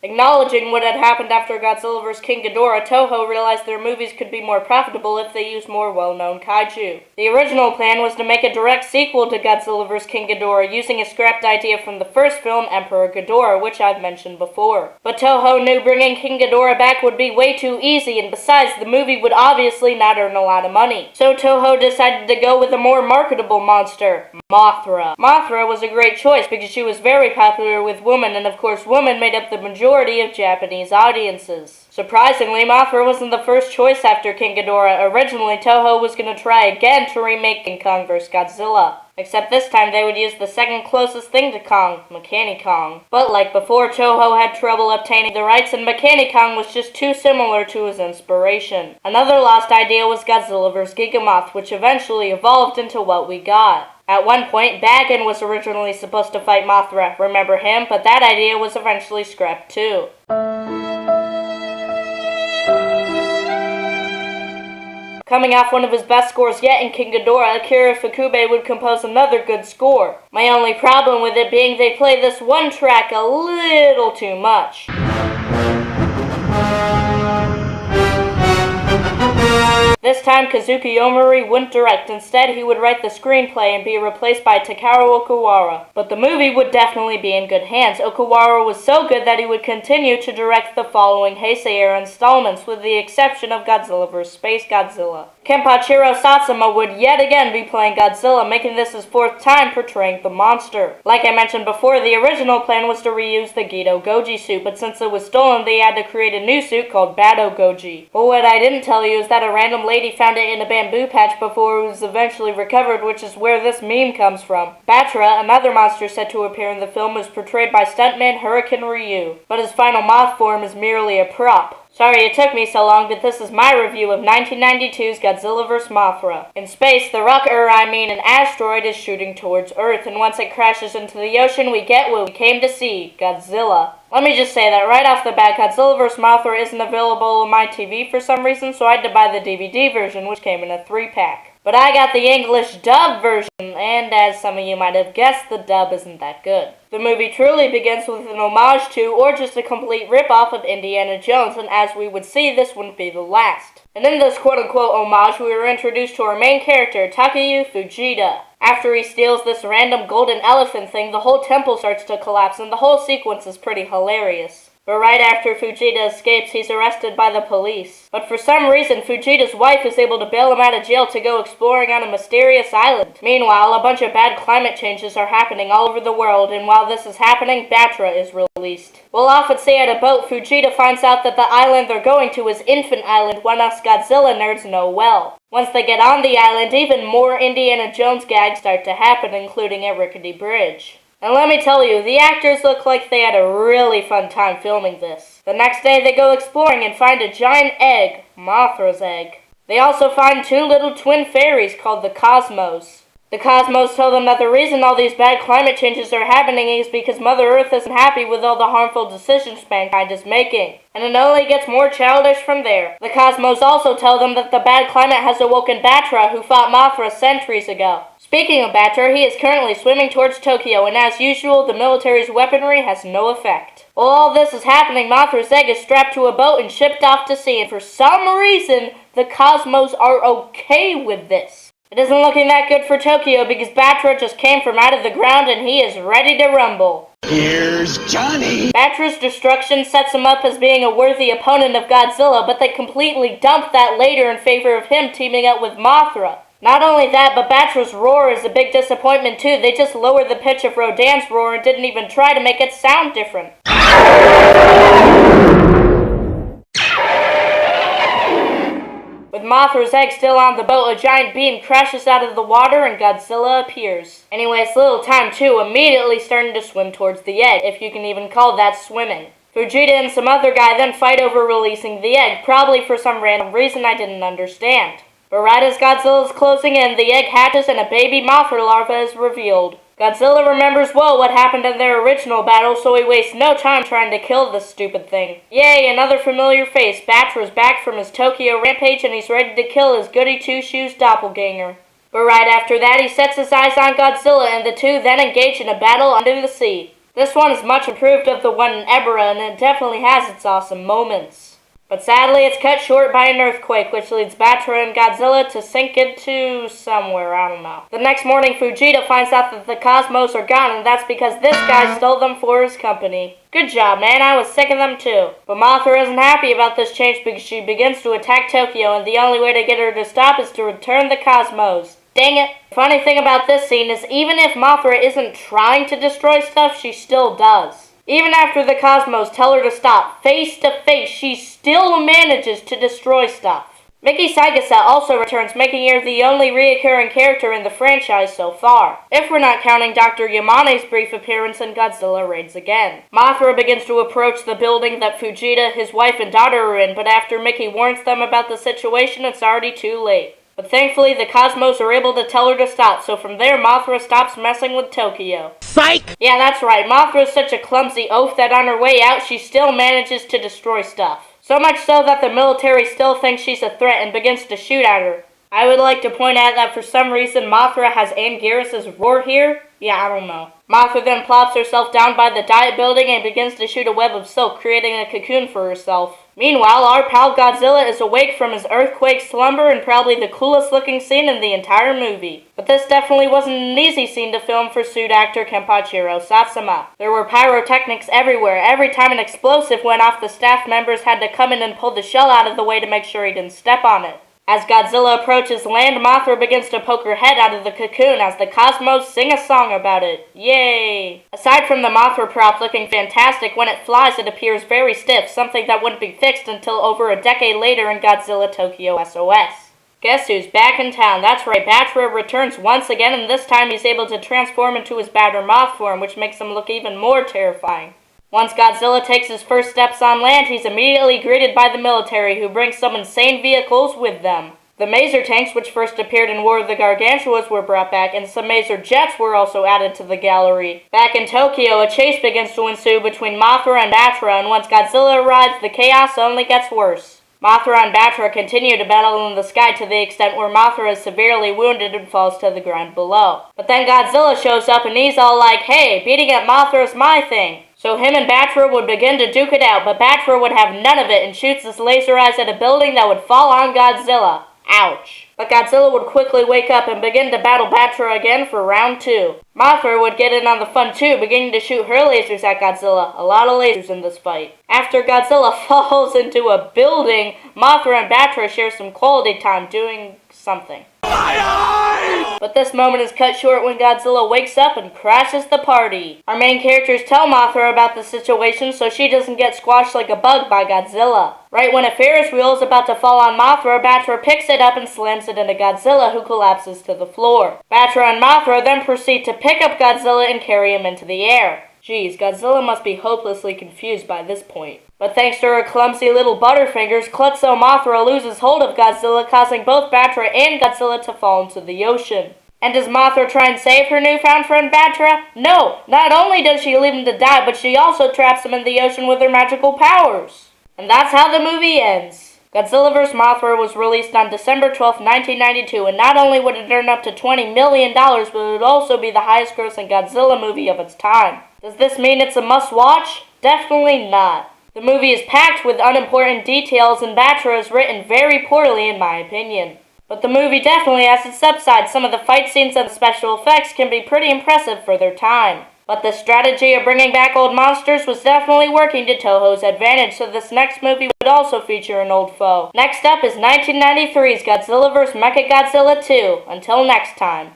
Acknowledging what had happened after Godzilla vs. King Ghidorah, Toho realized their movies could be more profitable if they used more well-known kaiju. The original plan was to make a direct sequel to Godzilla vs. King Ghidorah using a scrapped idea from the first film, Emperor Ghidorah, which I've mentioned before. But Toho knew bringing King Ghidorah back would be way too easy, and besides, the movie would obviously not earn a lot of money. So Toho decided to go with a more marketable monster, Mothra. Mothra was a great choice because she was very popular with women, and of course women made up the majority of Japanese audiences. Surprisingly, Mothra wasn't the first choice after King Ghidorah. Originally, Toho was going to try again to remake King Kong vs. Godzilla. Except this time they would use the second closest thing to Kong, Mechani-Kong. But like before, Toho had trouble obtaining the rights, and Mechani-Kong was just too similar to his inspiration. Another lost idea was Godzilla vs. Gigamoth, which eventually evolved into what we got. At one point, Bagan was originally supposed to fight Mothra, remember him? But that idea was eventually scrapped too. Coming off one of his best scores yet in King Ghidorah, Akira Ifukube would compose another good score. My only problem with it being they play this one track a little too much. This time, Kazuki Omori wouldn't direct. Instead, he would write the screenplay and be replaced by Takeru Okawara. But the movie would definitely be in good hands. Okawara was so good that he would continue to direct the following Heisei-era installments, with the exception of Godzilla vs. Space Godzilla. Kenpachiro Satsuma would yet again be playing Godzilla, making this his fourth time portraying the monster. Like I mentioned before, the original plan was to reuse the Gedo Goji suit, but since it was stolen, they had to create a new suit called Bado Goji. But what I didn't tell you is that a random lady found it in a bamboo patch before it was eventually recovered, which is where this meme comes from. Batra, another monster said to appear in the film, was portrayed by stuntman Hurricane Ryu, but his final moth form is merely a prop. Sorry it took me so long, but this is my review of 1992's Godzilla vs. Mothra. In space, the an asteroid is shooting towards Earth, and once it crashes into the ocean, we get what we came to see, Godzilla. Let me just say that right off the bat, Godzilla vs. Mothra isn't available on my TV for some reason, so I had to buy the DVD version, which came in a 3-pack. But I got the English dub version, and as some of you might have guessed, the dub isn't that good. The movie truly begins with an homage to, or just a complete rip-off of Indiana Jones, and as we would see, this wouldn't be the last. And in this quote-unquote homage, we were introduced to our main character, Takeyu Fujita. After he steals this random golden elephant thing, the whole temple starts to collapse, and the whole sequence is pretty hilarious. But right after Fujita escapes, he's arrested by the police. But for some reason, Fujita's wife is able to bail him out of jail to go exploring on a mysterious island. Meanwhile, a bunch of bad climate changes are happening all over the world, and while this is happening, Batra is released. While off at sea at a boat, Fujita finds out that the island they're going to is Infant Island, one us Godzilla nerds know well. Once they get on the island, even more Indiana Jones gags start to happen, including a rickety bridge. And let me tell you, the actors look like they had a really fun time filming this. The next day they go exploring and find a giant egg, Mothra's egg. They also find 2 little twin fairies called the Cosmos. The Cosmos tell them that the reason all these bad climate changes are happening is because Mother Earth isn't happy with all the harmful decisions mankind is making. And it only gets more childish from there. The Cosmos also tell them that the bad climate has awoken Batra, who fought Mothra centuries ago. Speaking of Batra, he is currently swimming towards Tokyo, and as usual, the military's weaponry has no effect. While all this is happening, Mothra's egg is strapped to a boat and shipped off to sea, and for some reason, the Cosmos are okay with this. It isn't looking that good for Tokyo because Batra just came from out of the ground and he is ready to rumble. Here's Johnny! Batra's destruction sets him up as being a worthy opponent of Godzilla, but they completely dump that later in favor of him teaming up with Mothra. Not only that, but Batra's roar is a big disappointment too. They just lowered the pitch of Rodan's roar and didn't even try to make it sound different. With Mothra's egg still on the boat, a giant beam crashes out of the water and Godzilla appears. Anyways, Little Time 2 immediately starting to swim towards the egg, if you can even call that swimming. Fujita and some other guy then fight over releasing the egg, probably for some random reason I didn't understand. But right as Godzilla is closing in, the egg hatches and a baby Mothra larva is revealed. Godzilla remembers well what happened in their original battle, so he wastes no time trying to kill this stupid thing. Yay, another familiar face. Batra's back from his Tokyo rampage and he's ready to kill his goody two-shoes doppelganger. But right after that, he sets his eyes on Godzilla and the two then engage in a battle under the sea. This one is much improved of the one in Ebra, and it definitely has its awesome moments. But sadly, it's cut short by an earthquake, which leads Batra and Godzilla to sink into somewhere, I don't know. The next morning, Fujita finds out that the Cosmos are gone, and that's because this guy stole them for his company. Good job, man, I was sick of them too. But Mothra isn't happy about this change because she begins to attack Tokyo, and the only way to get her to stop is to return the Cosmos. Dang it. The funny thing about this scene is even if Mothra isn't trying to destroy stuff, she still does. Even after the Cosmos tell her to stop, face to face, she still manages to destroy stuff. Miki Saigasa also returns, making her the only reoccurring character in the franchise so far, if we're not counting Dr. Yamane's brief appearance in Godzilla Raids Again. Mothra begins to approach the building that Fujita, his wife, and daughter are in, but after Miki warns them about the situation, it's already too late. But thankfully, the Cosmos are able to tell her to stop, so from there, Mothra stops messing with Tokyo. Psych! Yeah, that's right. Mothra is such a clumsy oaf that on her way out, she still manages to destroy stuff. So much so that the military still thinks she's a threat and begins to shoot at her. I would like to point out that for some reason, Mothra has Anguirus' roar here. Yeah, I don't know. Mothra then plops herself down by the diet building and begins to shoot a web of silk, creating a cocoon for herself. Meanwhile, our pal Godzilla is awake from his earthquake slumber and probably the coolest looking scene in the entire movie. But this definitely wasn't an easy scene to film for suit actor Kenpachiro Satsuma. There were pyrotechnics everywhere. Every time an explosive went off, the staff members had to come in and pull the shell out of the way to make sure he didn't step on it. As Godzilla approaches land, Mothra begins to poke her head out of the cocoon as the Cosmos sing a song about it. Yay! Aside from the Mothra prop looking fantastic, when it flies it appears very stiff, something that wouldn't be fixed until over a decade later in Godzilla Tokyo SOS. Guess who's back in town? That's right, Batra returns once again, and this time he's able to transform into his Badder Moth form, which makes him look even more terrifying. Once Godzilla takes his first steps on land, he's immediately greeted by the military, who brings some insane vehicles with them. The Maser tanks, which first appeared in War of the Gargantuas, were brought back, and some Maser jets were also added to the gallery. Back in Tokyo, a chase begins to ensue between Mothra and Batra, and once Godzilla arrives, the chaos only gets worse. Mothra and Batra continue to battle in the sky to the extent where Mothra is severely wounded and falls to the ground below. But then Godzilla shows up and he's all like, hey, beating at Mothra is my thing. So him and Batra would begin to duke it out, but Batra would have none of it and shoots his laser eyes at a building that would fall on Godzilla. Ouch. But Godzilla would quickly wake up and begin to battle Batra again for round 2. Mothra would get in on the fun too, beginning to shoot her lasers at Godzilla. A lot of lasers in this fight. After Godzilla falls into a building, Mothra and Batra share some quality time doing something. But this moment is cut short when Godzilla wakes up and crashes the party. Our main characters tell Mothra about the situation so she doesn't get squashed like a bug by Godzilla. Right when a Ferris wheel is about to fall on Mothra, Batra picks it up and slams it into Godzilla, who collapses to the floor. Batra and Mothra then proceed to pick up Godzilla and carry him into the air. Geez, Godzilla must be hopelessly confused by this point. But thanks to her clumsy little butterfingers, Klutzo Mothra loses hold of Godzilla, causing both Batra and Godzilla to fall into the ocean. And does Mothra try and save her newfound friend Batra? No! Not only does she leave him to die, but she also traps him in the ocean with her magical powers. And that's how the movie ends. Godzilla vs. Mothra was released on December 12, 1992, and not only would it earn up to $20 million, but it would also be the highest grossing Godzilla movie of its time. Does this mean it's a must-watch? Definitely not. The movie is packed with unimportant details, and Batra is written very poorly in my opinion. But the movie definitely has its upside. Some of the fight scenes and special effects can be pretty impressive for their time. But the strategy of bringing back old monsters was definitely working to Toho's advantage, so this next movie would also feature an old foe. Next up is 1993's Godzilla vs. Mechagodzilla 2. Until next time.